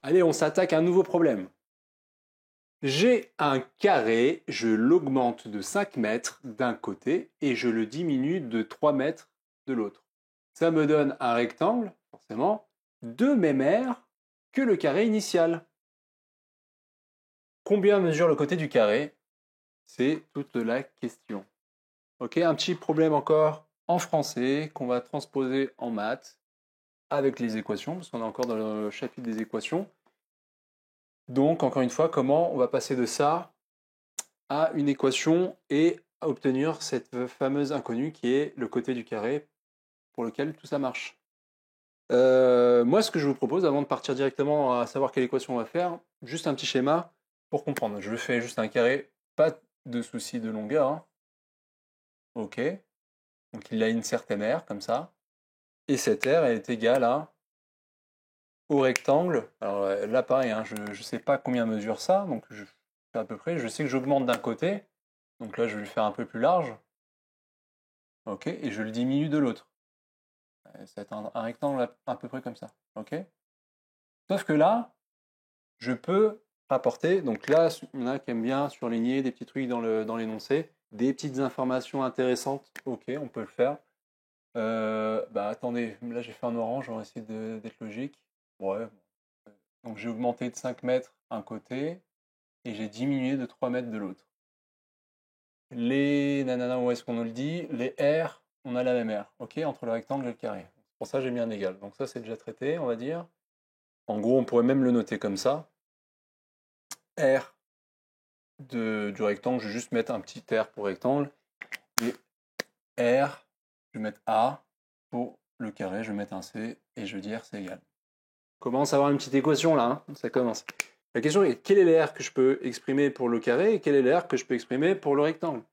Allez, on s'attaque à un nouveau problème. J'ai un carré, je l'augmente de 5 mètres d'un côté et je le diminue de 3 mètres de l'autre. Ça me donne un rectangle, forcément, de même aire que le carré initial. Combien mesure le côté du carré? C'est toute la question. Ok, un petit problème encore en français qu'on va transposer en maths avec les équations, parce qu'on est encore dans le chapitre des équations. Donc, encore une fois, comment on va passer de ça à une équation et à obtenir cette fameuse inconnue qui est le côté du carré pour lequel tout ça marche. Moi, ce que je vous propose, avant de partir directement à savoir quelle équation on va faire, juste un petit schéma pour comprendre. Je fais juste un carré, pas de souci de longueur. Hein. Ok. Donc il a une certaine aire, comme ça. Et cette aire est égale au rectangle. Alors là, pareil, hein, je ne sais pas combien mesure ça, donc je fais à peu près. Je sais que j'augmente d'un côté. Donc là, je vais le faire un peu plus large. Ok. Et je le diminue de l'autre. Ça va être un rectangle à peu près comme ça. Ok. Sauf que là, je peux rapporter, donc là, il y en a qui aiment bien surligner des petits trucs dans l'énoncé, des petites informations intéressantes, ok, on peut le faire. Attendez, là j'ai fait un orange, on va essayer d'être logique. Ouais. Donc j'ai augmenté de 5 mètres un côté, et j'ai diminué de 3 mètres de l'autre. Les nanana, où est-ce qu'on nous le dit? Les R, on a la même R, ok, entre le rectangle et le carré. Pour ça j'ai mis un égal, donc ça c'est déjà traité, on va dire. En gros, on pourrait même le noter comme ça. R du rectangle, je vais juste mettre un petit R pour rectangle. Et R, je vais mettre A. Pour le carré, je vais mettre un C. Et je vais dire c'est égal. On commence à avoir une petite équation là. Hein, ça commence. La question est, quel est l'R que je peux exprimer pour le carré et quel est l'R que je peux exprimer pour le rectangle?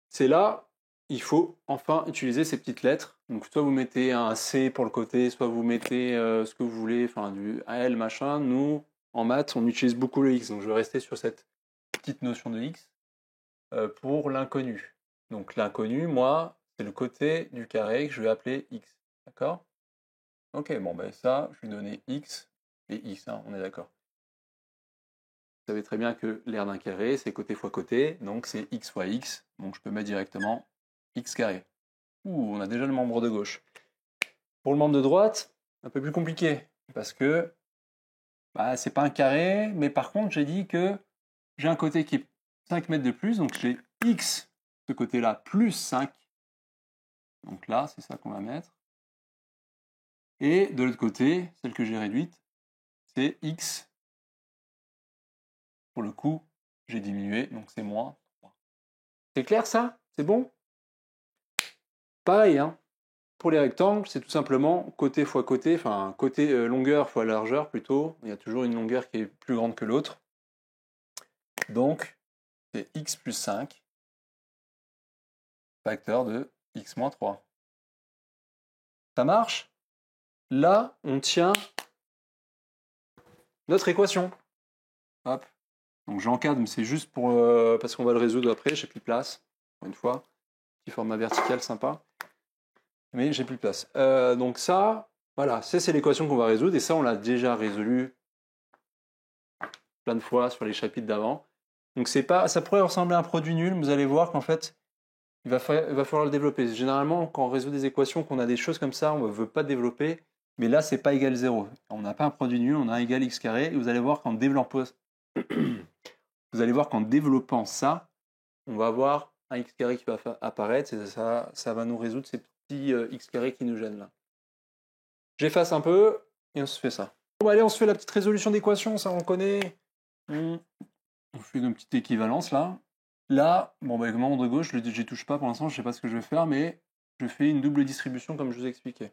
C'est là, il faut enfin utiliser ces petites lettres. Donc soit vous mettez un C pour le côté, soit vous mettez ce que vous voulez, enfin du L machin. Nous, en maths, on utilise beaucoup le X. Donc je vais rester sur cette petite notion de X pour l'inconnu. Donc l'inconnu, moi, c'est le côté du carré que je vais appeler X. D'accord? Ok, bon ben ça, je vais donner X et X, hein, on est d'accord. Vous savez très bien que l'aire d'un carré, c'est côté fois côté, donc c'est X fois X, donc je peux mettre directement X carré. Ouh, on a déjà le membre de gauche. Pour le membre de droite, un peu plus compliqué, parce que c'est pas un carré, mais par contre, j'ai dit que j'ai un côté qui est 5 mètres de plus, donc j'ai X, ce côté-là, plus 5. Donc là, c'est ça qu'on va mettre. Et de l'autre côté, celle que j'ai réduite, c'est X. Pour le coup, j'ai diminué, donc c'est moins 3. C'est clair ça? C'est bon? Pareil, hein. Pour les rectangles, c'est tout simplement côté fois côté, enfin côté longueur fois largeur plutôt. Il y a toujours une longueur qui est plus grande que l'autre. Donc, c'est X plus 5, facteur de X moins 3. Ça marche? Là, on tient notre équation. Hop. Donc j'encadre, mais c'est juste pour parce qu'on va le résoudre après, j'ai plus de place, pour une fois. Petit format vertical sympa. Mais j'ai plus de place. Donc ça, voilà, c'est l'équation qu'on va résoudre, et ça on l'a déjà résolu plein de fois sur les chapitres d'avant. Donc c'est pas, ça pourrait ressembler à un produit nul, mais vous allez voir qu'en fait, il va falloir le développer. Généralement, quand on résout des équations, qu'on a des choses comme ça, on ne veut pas développer, mais là c'est pas égal 0. On n'a pas un produit nul, on a égal x carré, et vous allez voir qu'en développant ça, on va avoir un x carré qui va apparaître, et ça va nous résoudre ces petits x carrés qui nous gênent là. J'efface un peu, et on se fait ça. Bon, allez, on se fait la petite résolution d'équation, ça on connaît. On fait une petite équivalence là. Là, bon, le membre de gauche, je n'y touche pas pour l'instant, je ne sais pas ce que je vais faire, mais je fais une double distribution comme je vous ai expliqué.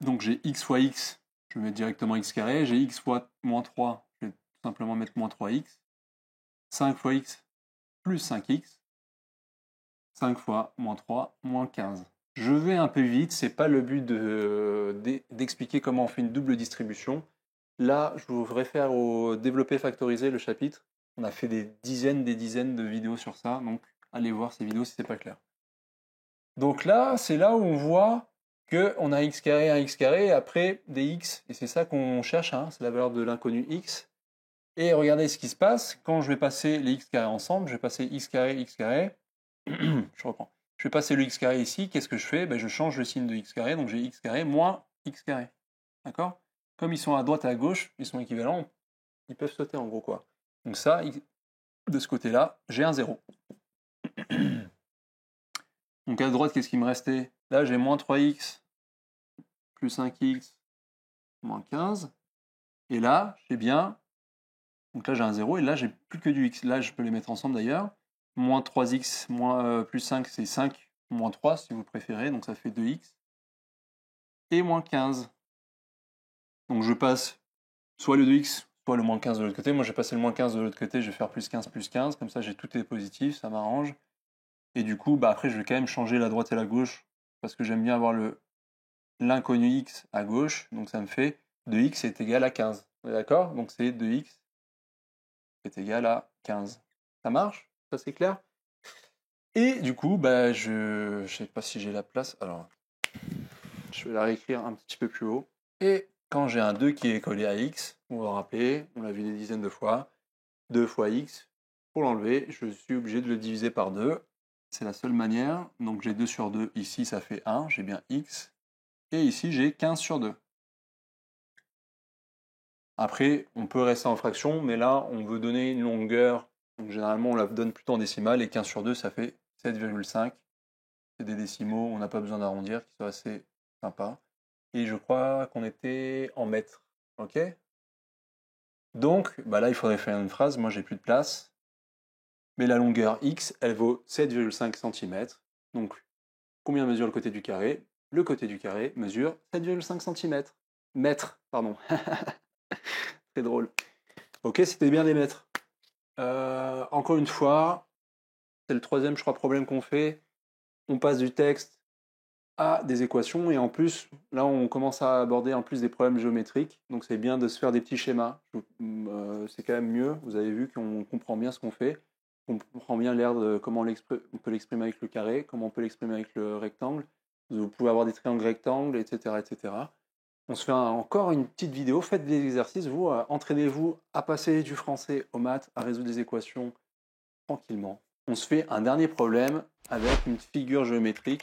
Donc j'ai x fois x, je vais mettre directement x carré, j'ai x fois moins 3, je vais tout simplement mettre moins 3x. 5 fois x plus 5x. 5 fois moins 3, moins 15. Je vais un peu vite, c'est pas le but d'expliquer comment on fait une double distribution. Là, je vous réfère au développer factoriser le chapitre. On a fait des dizaines de vidéos sur ça, donc allez voir ces vidéos si c'est pas clair. Donc là, c'est là où on voit qu'on a x carré, un x carré, et après des x, et c'est ça qu'on cherche, hein, c'est la valeur de l'inconnu x. Et regardez ce qui se passe, quand je vais passer les x carrés ensemble, je vais passer x carré, je reprends. Je vais passer le x carré ici, qu'est-ce que je fais? Je change le signe de x carré, donc j'ai x carré moins x carré. D'accord? Comme ils sont à droite et à gauche, ils sont équivalents, ils peuvent sauter en gros quoi. Donc ça, de ce côté-là, j'ai un 0. Donc à droite, qu'est-ce qui me restait? Là, j'ai moins 3x plus 5x moins 15. Et là, j'ai bien... Donc là, j'ai un 0, et là, j'ai plus que du x. Là, je peux les mettre ensemble d'ailleurs. Moins 3x plus 5, c'est 5 moins 3 si vous préférez, donc ça fait 2x. Et moins 15. Donc je passe soit le 2x, soit le moins 15 de l'autre côté. Moi, j'ai passé le moins 15 de l'autre côté, je vais faire plus 15, comme ça j'ai tout est positif, ça m'arrange. Et du coup, après, je vais quand même changer la droite et la gauche, parce que j'aime bien avoir l'inconnu x à gauche, donc ça me fait 2x est égal à 15. D'accord? Donc c'est 2x est égal à 15. Ça marche? Ça c'est clair? Et du coup, je sais pas si j'ai la place, alors je vais la réécrire un petit peu plus haut. Et quand j'ai un 2 qui est collé à x, vous vous rappelez, on l'a vu des dizaines de fois, 2 fois x, pour l'enlever, je suis obligé de le diviser par 2. C'est la seule manière. Donc j'ai 2 sur 2, ici ça fait 1, j'ai bien x. Et ici j'ai 15 sur 2. Après, on peut rester en fraction, mais là, on veut donner une longueur. Donc généralement, on la donne plutôt en décimale, et 15 sur 2, ça fait 7,5. C'est des décimaux, on n'a pas besoin d'arrondir, qui sont assez sympas. Et je crois qu'on était en mètres. Ok? Donc, là, il faudrait faire une phrase. Moi, j'ai plus de place. Mais la longueur x, elle vaut 7,5 cm. Donc, combien mesure le côté du carré? Le côté du carré mesure 7,5 cm. Mètres, pardon. Très drôle. Ok, c'était bien des mètres. Encore une fois, c'est le troisième, je crois, problème qu'on fait. On passe du texte à des équations, et en plus, là, on commence à aborder en plus des problèmes géométriques. Donc, c'est bien de se faire des petits schémas. C'est quand même mieux. Vous avez vu qu'on comprend bien ce qu'on fait. On comprend bien l'air de comment on peut l'exprimer avec le carré, comment on peut l'exprimer avec le rectangle. Vous pouvez avoir des triangles rectangles, etc., etc. On se fait encore une petite vidéo. Faites des exercices, vous. Entraînez-vous à passer du français aux maths, à résoudre des équations tranquillement. On se fait un dernier problème avec une figure géométrique